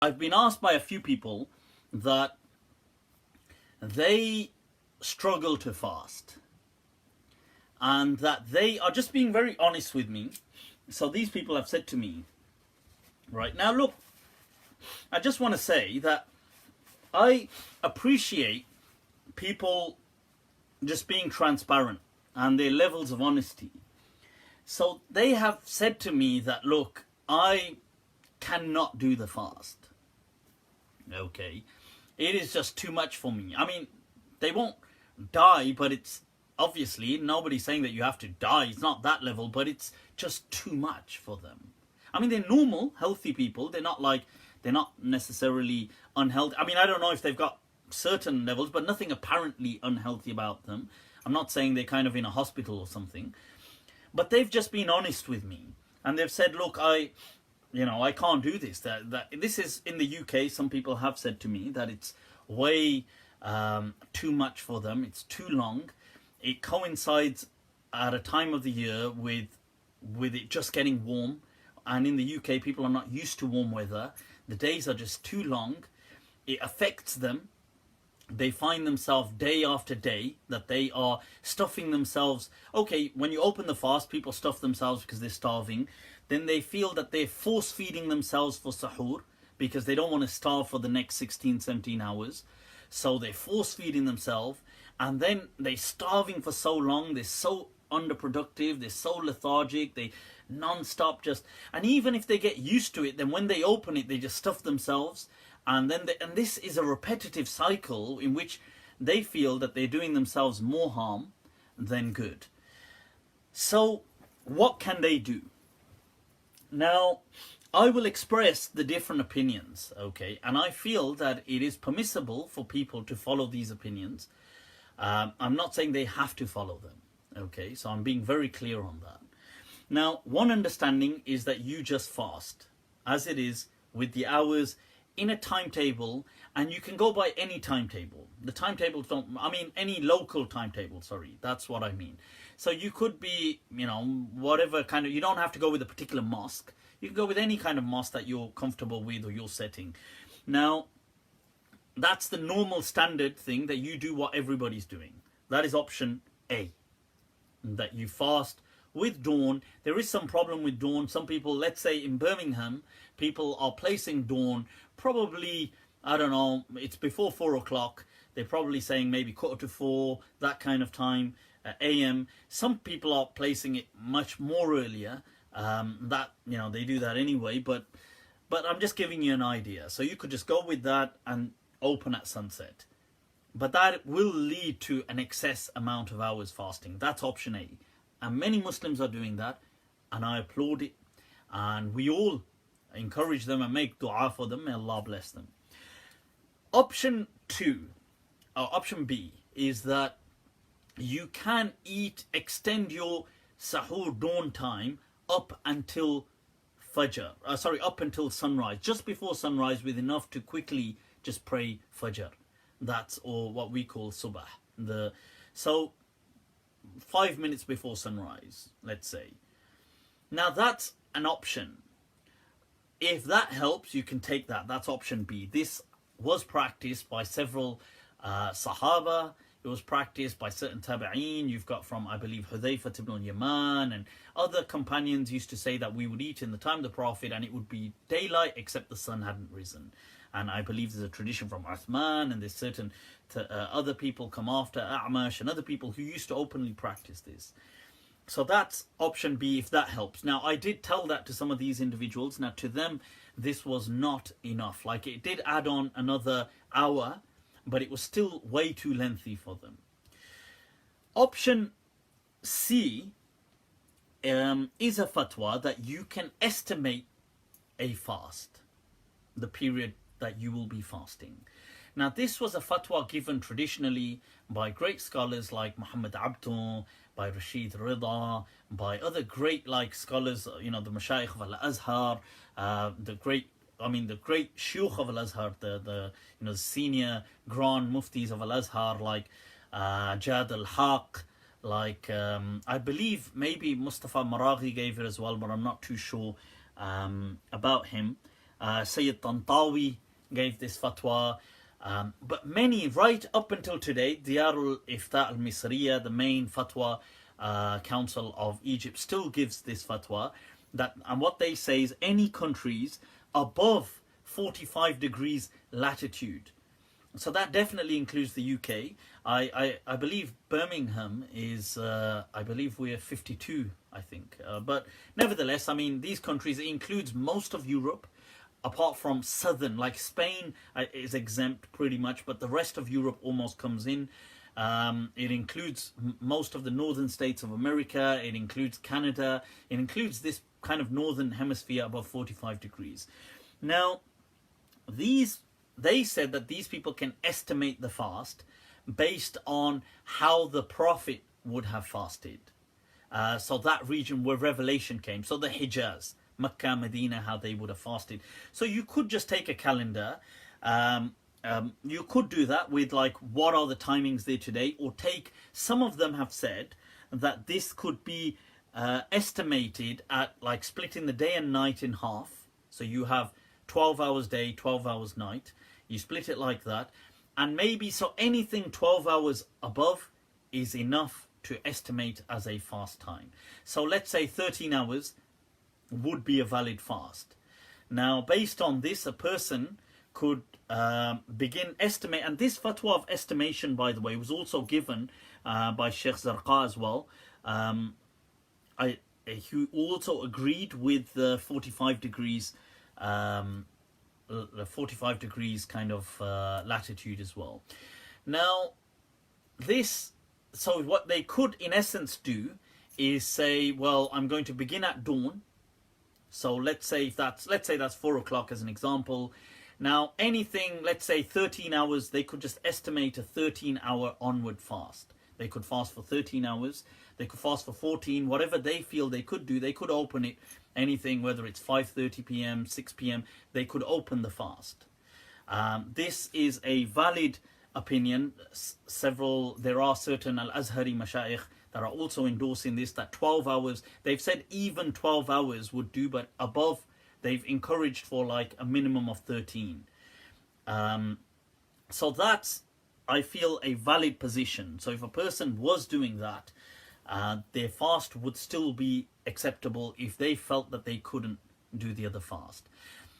I've been asked by a few people that they struggle to fast and that they are just being very honest with me. So these people have said to me, right now, look, I just want to say that I appreciate people just being transparent and their levels of honesty. So they have said to me that, look, I cannot do the fast. Okay, it is just too much for me. I mean, they won't die, but it's obviously nobody's saying that you have to die. It's not that level, but it's just too much for them. I mean, they're normal, healthy people. They're not necessarily unhealthy. I mean, I don't know if they've got certain levels, but nothing apparently unhealthy about them. I'm not saying they're kind of in a hospital or something, but they've just been honest with me and they've said, look, I can't do this. That this is in the UK. Some people have said to me that it's way too much for them. It's too long. It coincides at a time of the year with it just getting warm, and in the UK, people are not used to warm weather. The days are just too long. It affects them. They find themselves day after day that they are stuffing themselves. Okay, when you open the fast, people stuff themselves because they're starving. Then they feel that they're force feeding themselves for sahur because they don't want to starve for the next 16, 17 hours. So they're force feeding themselves, and then they're starving for so long. They're so underproductive. They're so lethargic. They non-stop just, and even if they get used to it, then when they open it, they just stuff themselves. And this is a repetitive cycle in which they feel that they're doing themselves more harm than good. So what can they do? Now, I will express the different opinions, okay? And I feel that it is permissible for people to follow these opinions. I'm not saying they have to follow them, okay? So I'm being very clear on that. Now, one understanding is that you just fast, as it is with the hours in a timetable, and you can go by any timetable. The timetables don't, I mean, any local timetable, sorry, that's what I mean. So you could be, whatever kind of, you don't have to go with a particular mosque. You can go with any kind of mosque that you're comfortable with or you're setting. Now, that's the normal standard thing, that you do what everybody's doing. That is option A, that you fast with dawn. There is some problem with dawn. Some people, let's say in Birmingham, people are placing dawn probably, I don't know, it's before 4 o'clock. They're probably saying maybe 3:45, that kind of time, AM. Some people are placing it much more earlier. They do that anyway, but I'm just giving you an idea. So you could just go with that and open at sunset. But that will lead to an excess amount of hours fasting. That's option A. And many Muslims are doing that, and I applaud it. And we all encourage them and make dua for them. May Allah bless them. Option B is that you can extend your sahur dawn time up until up until sunrise, just before sunrise, with enough to quickly just pray fajr. That's, or what we call subah. So 5 minutes before sunrise, let's say. Now that's an option. If that helps, you can take that. That's option B. This was practiced by several Sahaba. It was practiced by certain Tabi'een. You've got from, I believe, Hudhayfah ibn al-Yaman, and other companions used to say that we would eat in the time of the Prophet and it would be daylight except the sun hadn't risen. And I believe there's a tradition from Uthman, and there's certain other people come after, A'mash and other people who used to openly practice this. So that's option B, if that helps. Now, I did tell that to some of these individuals. Now, to them, this was not enough. Like, it did add on another hour, but it was still way too lengthy for them. Option C is a fatwa that you can estimate a fast, the period that you will be fasting. Now, this was a fatwa given traditionally by great scholars like Muhammad Abdu, by Rashid Rida, by other great scholars, the Mashayikh of Al-Azhar, the great Shuyukh of Al-Azhar, the senior grand muftis of Al-Azhar, like Jad al-Haq, I believe maybe Mustafa Maraghi gave it as well, but I'm not too sure about him. Sayyid Tantawi gave this fatwa. But many, right up until today, Diyarul Ifta al Misriya, the main fatwa council of Egypt, still gives this fatwa. And what they say is any countries above 45 degrees latitude. So that definitely includes the UK. I believe Birmingham is, I believe we're 52, I think. But nevertheless, I mean, these countries, it includes most of Europe, apart from southern, like Spain is exempt pretty much, but the rest of Europe almost comes in. It includes most of the northern states of America. It includes Canada. It includes this kind of northern hemisphere above 45 degrees. Now, they said that these people can estimate the fast based on how the Prophet would have fasted. So that region where revelation came, so the Hijaz, Makkah, Medina, how they would have fasted. So you could just take a calendar. You could do that with like, what are the timings there today? Or take, some of them have said that this could be estimated at like splitting the day and night in half. So you have 12 hours day, 12 hours night. You split it like that. And maybe, so anything 12 hours above is enough to estimate as a fast time. So let's say 13 hours would be a valid fast. Now, based on this, a person could begin estimate, and this fatwa of estimation, by the way, was also given by Sheikh Zarqa as well. He also agreed with the 45 degrees, the 45 degrees kind of latitude as well. Now, so what they could in essence do is say, well, I'm going to begin at dawn. So let's say that's 4 o'clock as an example. Now, anything, let's say 13 hours, they could just estimate a 13-hour onward fast. They could fast for 13 hours. They could fast for 14, whatever they feel they could do. They could open it, anything, whether it's 5:30 p.m., 6 p.m., they could open the fast. This is a valid opinion. There are certain Al-Azhari Mashayikh that are also endorsing this, that 12 hours, they've said even 12 hours would do, but above, they've encouraged for like a minimum of 13. So that's, I feel, a valid position. So if a person was doing that, their fast would still be acceptable if they felt that they couldn't do the other fast.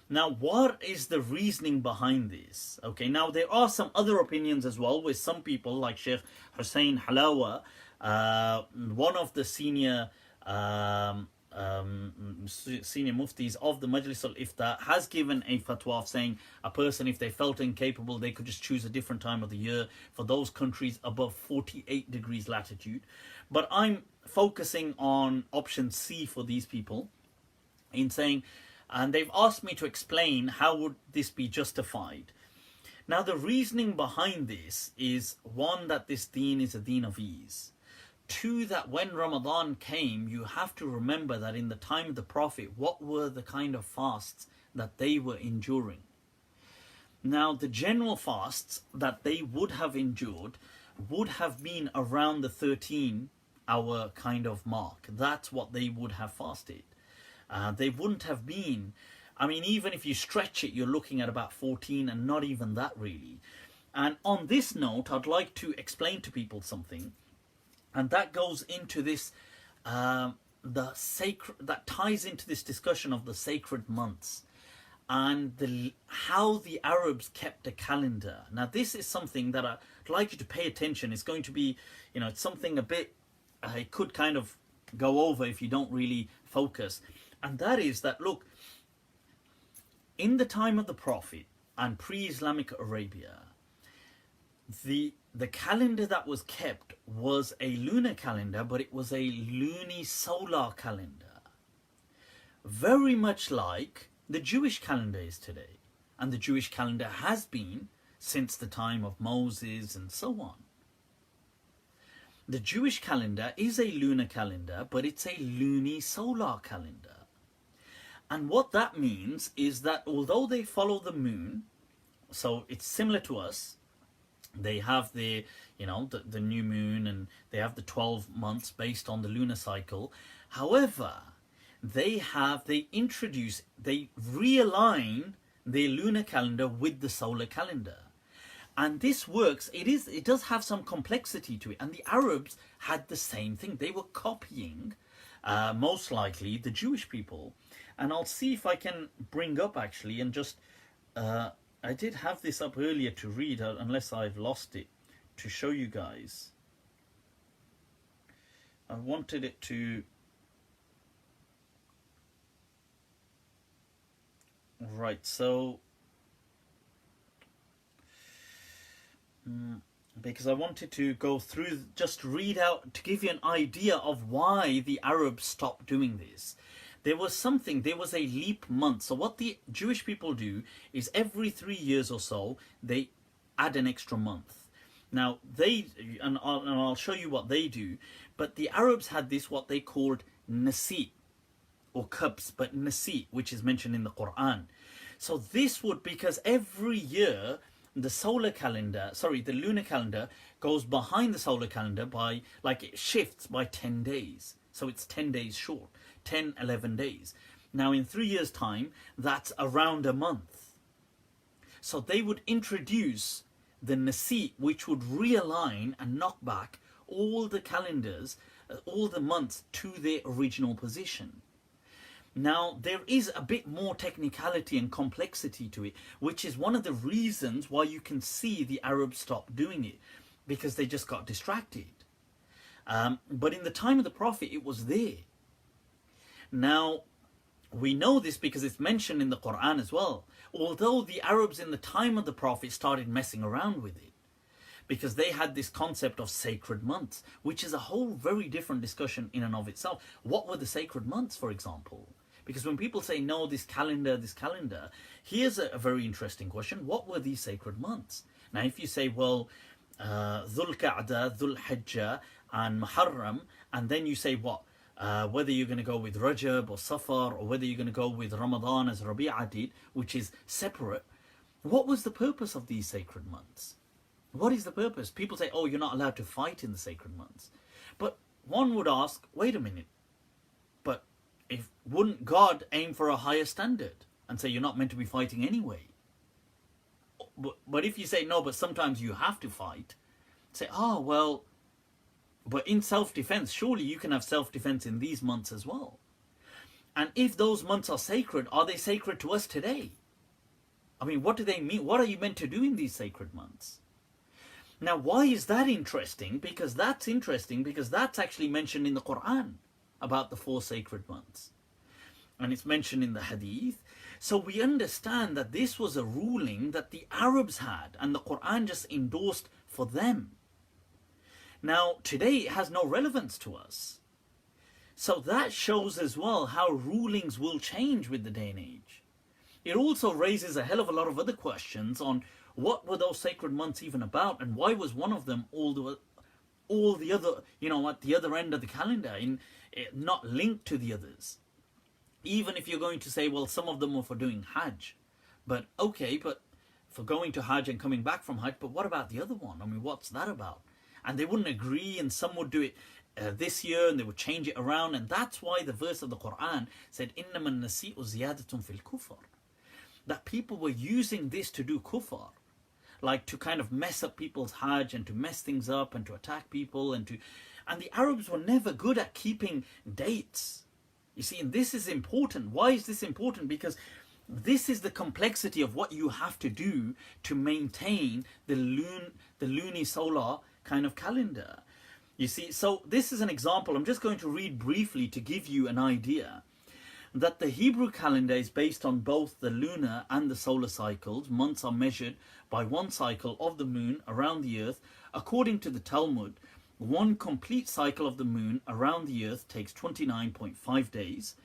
Now, what is the reasoning behind this? Okay, now there are some other opinions as well, with some people like Sheikh Hussein Halawa, one of the senior muftis of the Majlis al-Ifta, has given a fatwa of saying a person, if they felt incapable, they could just choose a different time of the year for those countries above 48 degrees latitude. But I'm focusing on option C for these people, in saying, and they've asked me to explain how would this be justified. Now, the reasoning behind this is, one, that this deen is a deen of ease. Two, that when Ramadan came, you have to remember that in the time of the Prophet, what were the kind of fasts that they were enduring? Now, the general fasts that they would have endured would have been around the 13-hour kind of mark. That's what they would have fasted. They wouldn't have been, I mean, even if you stretch it, you're looking at about 14, and not even that really. And on this note, I'd like to explain to people something, and that goes into this, the sacred, that ties into this discussion of the sacred months and how the Arabs kept a calendar. Now, this is something that I'd like you to pay attention. It's going to be, it's something a bit, it could kind of go over if you don't really focus. And that is that, look, in the time of the Prophet and pre-Islamic Arabia, the calendar that was kept was a lunar calendar, but it was a lunisolar calendar. Very much like the Jewish calendar is today. And the Jewish calendar has been since the time of Moses and so on. The Jewish calendar is a lunar calendar, but it's a lunisolar calendar. And what that means is that although they follow the moon, so it's similar to us, they have the new moon, and they have the 12 months based on the lunar cycle. However, they realign their lunar calendar with the solar calendar. And this works. It does have some complexity to it. And the Arabs had the same thing. They were copying, most likely, the Jewish people. And I'll see if I can bring up actually and just, I did have this up earlier to read, unless I've lost it, to show you guys. I wanted it to, right, so, because I wanted to go through, just read out, to give you an idea of why the Arabs stopped doing this. There was a leap month. So what the Jewish people do is every 3 years or so, they add an extra month. Now, and I'll show you what they do, but the Arabs had this, what they called nasi, or cups, but nasi, which is mentioned in the Quran. So this would, because every year, the lunar calendar goes behind the solar calendar by, like, it shifts by 10 days. So it's 10 days short, 10, 11 days. Now in 3 years' time, that's around a month. So they would introduce the nasi, which would realign and knock back all the calendars, all the months to their original position. Now, there is a bit more technicality and complexity to it, which is one of the reasons why you can see the Arabs stop doing it, because they just got distracted. But in the time of the Prophet, it was there. Now, we know this because it's mentioned in the Quran as well. Although the Arabs in the time of the Prophet started messing around with it, because they had this concept of sacred months, which is a whole very different discussion in and of itself. What were the sacred months, for example? Because when people say, no, this calendar, here's a very interesting question. What were these sacred months? Now, if you say, well, Dhul Qa'dah, Dhul Hijjah, and Muharram, and then you say what? Whether you're going to go with Rajab or Safar, or whether you're going to go with Ramadan as Rabi'ah did, which is separate. What was the purpose of these sacred months? What is the purpose? People say, oh, you're not allowed to fight in the sacred months. But one would ask, wait a minute, but wouldn't God aim for a higher standard and say you're not meant to be fighting anyway? But if you say, no, but sometimes you have to fight, say, oh, well, but in self-defense, surely you can have self-defense in these months as well. And if those months are they sacred to us today? I mean, what do they mean? What are you meant to do in these sacred months? Now, why is that interesting? Because that's actually mentioned in the Quran about the 4 sacred months. And it's mentioned in the Hadith. So we understand that this was a ruling that the Arabs had, and the Quran just endorsed for them. Now, today it has no relevance to us. So that shows as well how rulings will change with the day and age. It also raises a hell of a lot of other questions on what were those sacred months even about, and why was one of them all the other, at the other end of the calendar, not linked to the others. Even if you're going to say, well, some of them were for doing Hajj. But okay, but for going to Hajj and coming back from Hajj, but what about the other one? I mean, what's that about? And they wouldn't agree, and some would do it this year, and they would change it around. And that's why the verse of the Quran said, إِنَّمَا النَّسِيءُ زِيَادَةٌ فِي الْكُفْرِ. That people were using this to do kufr, like to kind of mess up people's Hajj and to mess things up and to attack people and the Arabs were never good at keeping dates. You see, and this is important. Why is this important? Because this is the complexity of what you have to do to maintain the lunisolar kind of calendar. You see, so this is an example. I'm just going to read briefly to give you an idea that the Hebrew calendar is based on both the lunar and the solar cycles. Months are measured by one cycle of the moon around the earth. According to the Talmud, one complete cycle of the moon around the earth takes 29.5 days.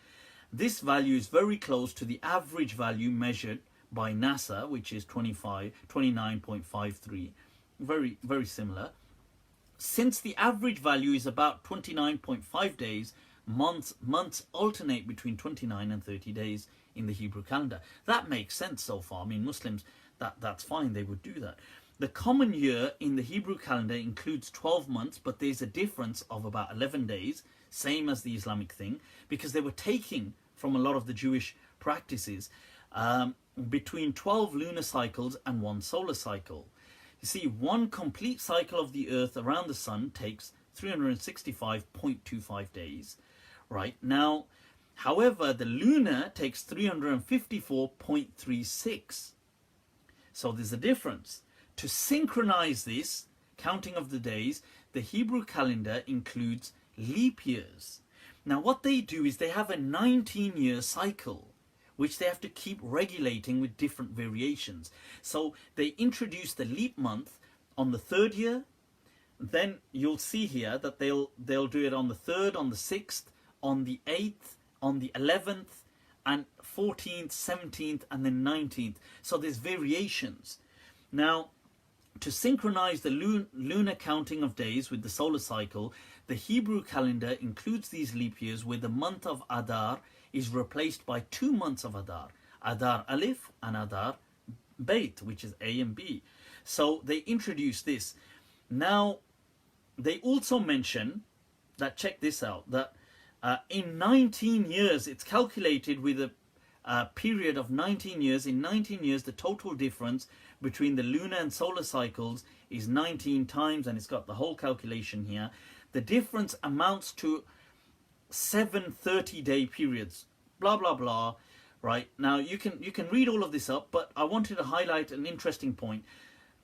This value is very close to the average value measured by NASA, which is 29.53. Very, very similar. Since the average value is about 29.5 days, months alternate between 29 and 30 days in the Hebrew calendar. That makes sense so far. I mean, Muslims, that's fine, they would do that. The common year in the Hebrew calendar includes 12 months, but there's a difference of about 11 days, same as the Islamic thing, because they were taking from a lot of the Jewish practices between 12 lunar cycles and 1 solar cycle. You see, 1 complete cycle of the Earth around the Sun takes 365.25 days, right? Now, however, the lunar takes 354.36. So there's a difference. To synchronize this counting of the days, the Hebrew calendar includes leap years. Now, what they do is they have a 19-year cycle, which they have to keep regulating with different variations. So they introduce the leap month on the 3rd year. Then you'll see here that they'll do it on the 3rd, on the 6th, on the 8th, on the 11th, and 14th, 17th, and then 19th. So there's variations. Now, to synchronize the lunar counting of days with the solar cycle, the Hebrew calendar includes these leap years where the month of Adar is replaced by 2 months of Adar. Adar Alif and Adar Beit, which is A and B. So they introduce this. Now, they also mention that, check this out, that in 19 years, it's calculated with a period of 19 years. In 19 years, the total difference between the lunar and solar cycles is 19 times, and it's got the whole calculation here. The difference amounts to 7 30-day periods, blah, blah, blah, right? Now, you can read all of this up, but I wanted to highlight an interesting point,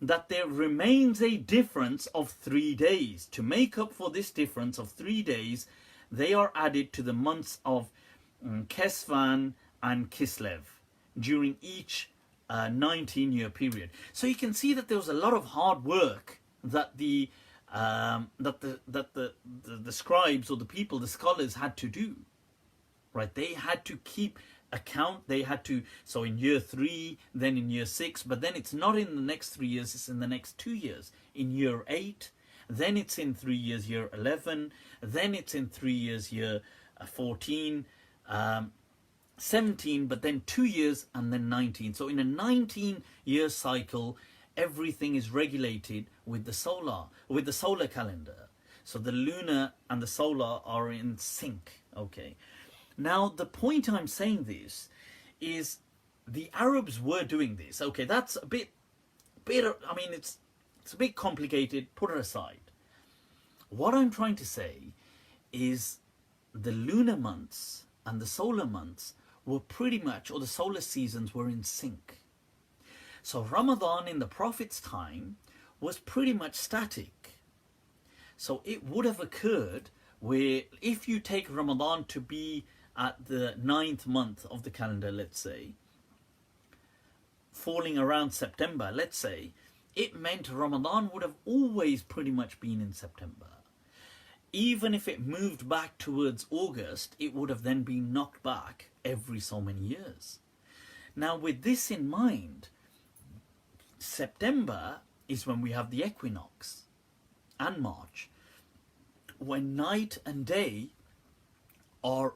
that there remains a difference of 3 days. To make up for this difference of 3 days, they are added to the months of Kesvan and Kislev during each 19-year period. So you can see that there was a lot of hard work that the scribes or the people, the scholars, had to do. Right? They had to keep account. They had to, so in year 3, then in year 6, but then it's not in the next 3 years, it's in the next 2 years. In year 8, then it's in 3 years, year 11, then it's in 3 years, year 14, 17, but then 2 years, and then 19. So in a 19-year cycle, everything is regulated with the solar calendar. So the lunar and the solar are in sync. Okay. Now, the point I'm saying this is the Arabs were doing this. Okay, that's a bit I mean, it's a bit complicated. Put it aside. What I'm trying to say is the lunar months and the solar months were pretty much, or the solar seasons were in sync. So Ramadan in the Prophet's time was pretty much static. So it would have occurred where, if you take Ramadan to be at the 9th month of the calendar, let's say, falling around September, let's say, it meant Ramadan would have always pretty much been in September. Even if it moved back towards August, it would have then been knocked back every so many years. Now, with this in mind, September is when we have the equinox, and March, when night and day are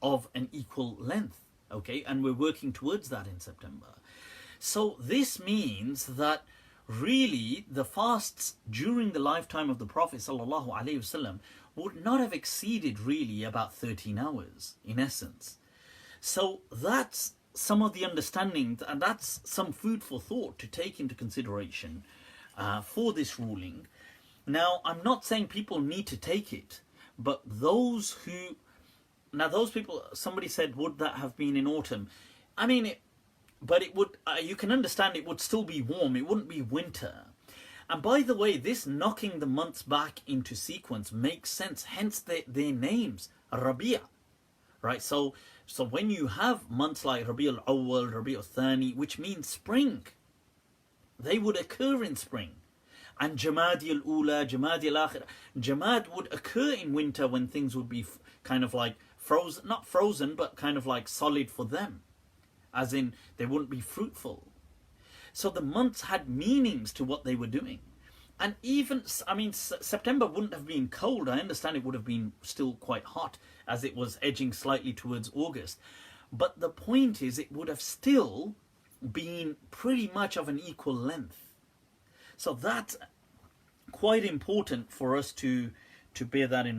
of an equal length, okay? And we're working towards that in September. So this means that really the fasts during the lifetime of the Prophet ﷺ would not have exceeded really about 13 hours in essence. So that's some of the understanding, and that's some food for thought to take into consideration for this ruling. Now, I'm not saying people need to take it, but those people, somebody said, would that have been in autumn? I mean, but it would, you can understand it would still be warm, it wouldn't be winter. And by the way, this knocking the months back into sequence makes sense, hence their names, Rabi', right? So when you have months like Rabi' al-Awwal, Rabi' al-Thani, which means spring, they would occur in spring. And Jamadi al-Ula, Jamadi al-Akhir, Jamad would occur in winter when things would be kind of like frozen, not frozen, but kind of like solid for them, as in they wouldn't be fruitful. So the months had meanings to what they were doing. And even, I mean, September wouldn't have been cold. I understand it would have been still quite hot as it was edging slightly towards August. But the point is, it would have still been pretty much of an equal length. So that's quite important for us to bear that in mind.